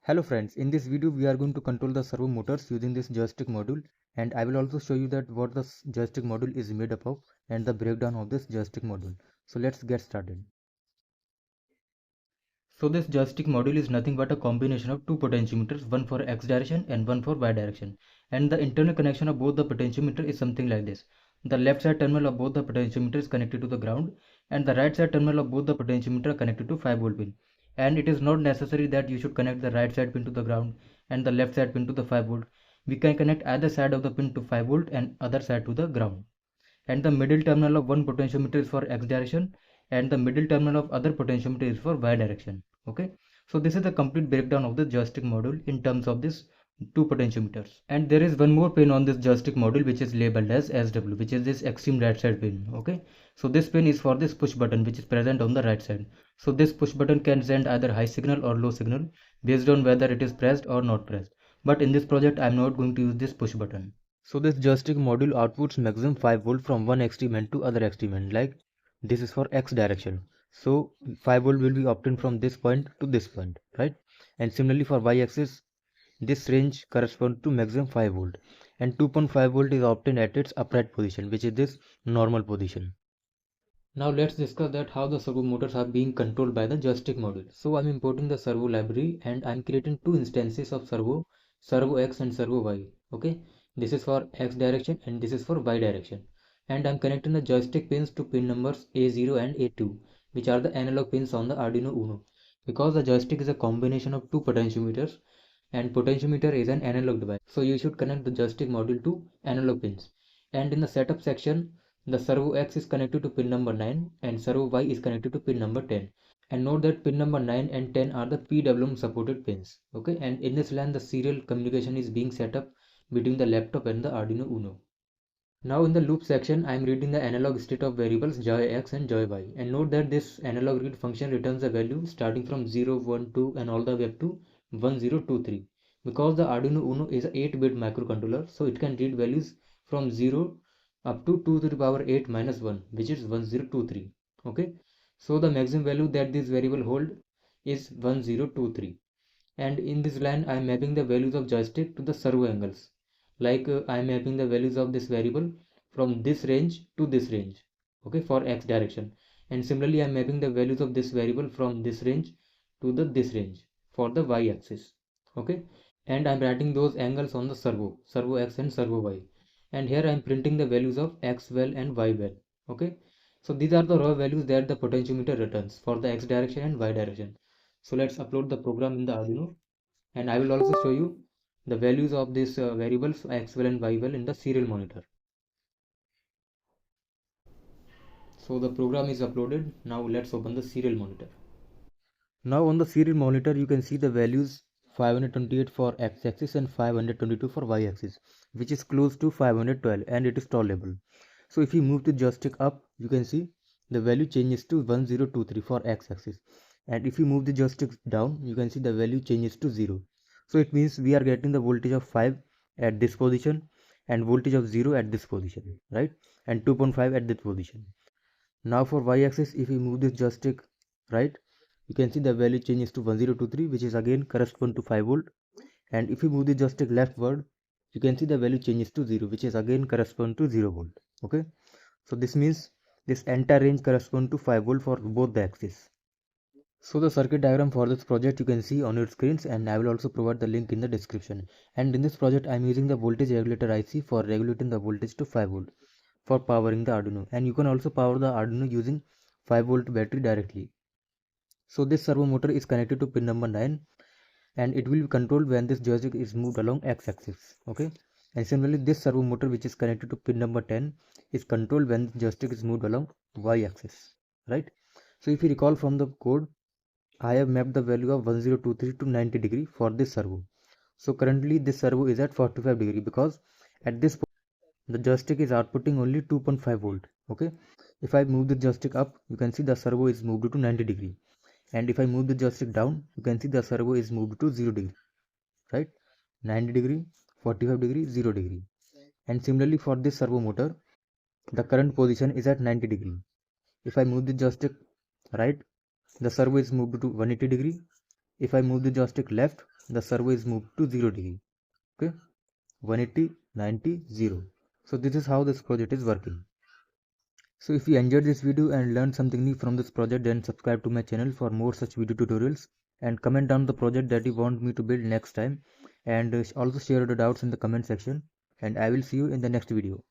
Hello friends, in this video we are going to control the servo motors using this joystick module, and I will also show you that what the joystick module is made up of and the breakdown of this joystick module. So let's get started. So this joystick module is nothing but a combination of two potentiometers, one for X direction and one for Y direction. And the internal connection of both the potentiometer is something like this. The left side terminal of both the potentiometer is connected to the ground, and the right side terminal of both the potentiometer are connected to 5-volt pin. And it is not necessary that you should connect the right side pin to the ground and the left side pin to the 5-volt. We can connect either side of the pin to 5-volt and other side to the ground. And the middle terminal of one potentiometer is for X direction and the middle terminal of other potentiometer is for Y direction. Okay, so this is the complete breakdown of the joystick module in terms of this two potentiometers. And there is one more pin on this joystick module which is labeled as SW, which is this extreme right side pin. Okay, so this pin is for this push button which is present on the right side. So this push button can send either high signal or low signal based on whether it is pressed or not pressed. But in this project I am not going to use this push button. So this joystick module outputs maximum 5-volt from one extreme end to other extreme end, like this is for X direction. So 5-volt will be obtained from this point to this point, right? And similarly for Y axis, this range corresponds to maximum 5-volt, and 2.5-volt is obtained at its upright position, which is this normal position. Now let's discuss that how the servo motors are being controlled by the joystick module. So I'm importing the servo library and I'm creating two instances of servo X and servo Y. Okay, this is for X direction and this is for Y direction. And I'm connecting the joystick pins to pin numbers A0 and A2, which are the analog pins on the Arduino Uno. Because the joystick is a combination of two potentiometers and potentiometer is an analog device. So you should connect the joystick module to analog pins. And in the setup section, the servo X is connected to pin number 9 and servo Y is connected to pin number 10. And note that pin number 9 and 10 are the PWM supported pins. Okay, and in this LAN the serial communication is being set up between the laptop and the Arduino Uno. Now in the loop section I am reading the analog state of variables joyX and joy and note that this analog read function returns a value starting from 0, 1, 2 and all the way up to 1023. Because the Arduino Uno is a 8-bit microcontroller, so it can read values from 0 up to 2 to the power 8 minus 1, which is 1023. Okay, so the maximum value that this variable hold is 1023. And in this line I am mapping the values of joystick to the servo angles. Like I am mapping the values of this variable from this range to this range, okay, for X direction. And similarly I am mapping the values of this variable from this range to this range for the Y axis. Okay, and I am writing those angles on the servo X and servo Y. And here I am printing the values of X well and Y well. Okay, so these are the raw values that the potentiometer returns for the X direction and Y direction. So let's upload the program in the Arduino, and I will also show you the values of these variables X well and Y well in the serial monitor. So the program is uploaded. Now let's open the serial monitor. Now on the serial monitor you can see the values 528 for X axis and 522 for Y axis, which is close to 512 and it is tolerable. So if you move the joystick up, you can see the value changes to 1023 for X axis, and if you move the joystick down, you can see the value changes to 0. So it means we are getting the voltage of 5 at this position and voltage of 0 at this position, right? And 2.5 at this position. Now for Y axis, if we move this joystick right, you can see the value changes to 1023, which is again correspond to 5-volt. And if you move the joystick leftward, you can see the value changes to 0, which is again correspond to 0-volt. Okay, so this means this entire range correspond to 5-volt for both the axes. So the circuit diagram for this project you can see on your screens, and I will also provide the link in the description. And in this project I am using the voltage regulator IC for regulating the voltage to 5-volt for powering the Arduino, and you can also power the Arduino using 5-volt battery directly. So this servo motor is connected to pin number 9 and it will be controlled when this joystick is moved along X-axis. Okay, and similarly this servo motor which is connected to pin number 10 is controlled when the joystick is moved along Y-axis, right? So if you recall from the code, I have mapped the value of 1023 to 90 degree for this servo. So currently this servo is at 45 degree because at this point the joystick is outputting only 2.5 volt. Okay, if I move the joystick up, you can see the servo is moved to 90 degree, and if I move the joystick down, you can see the servo is moved to 0 degree, right? 90 degree, 45 degree, 0 degree. And similarly for this servo motor, the current position is at 90 degree. If I move the joystick right, the servo is moved to 180 degree, If I move the joystick left, the servo is moved to 0 degree. Okay, 180, 90, 0. So this is how this project is working. So if you enjoyed this video and learned something new from this project, then subscribe to my channel for more such video tutorials, and comment down the project that you want me to build next time, and also share your doubts in the comment section, and I will see you in the next video.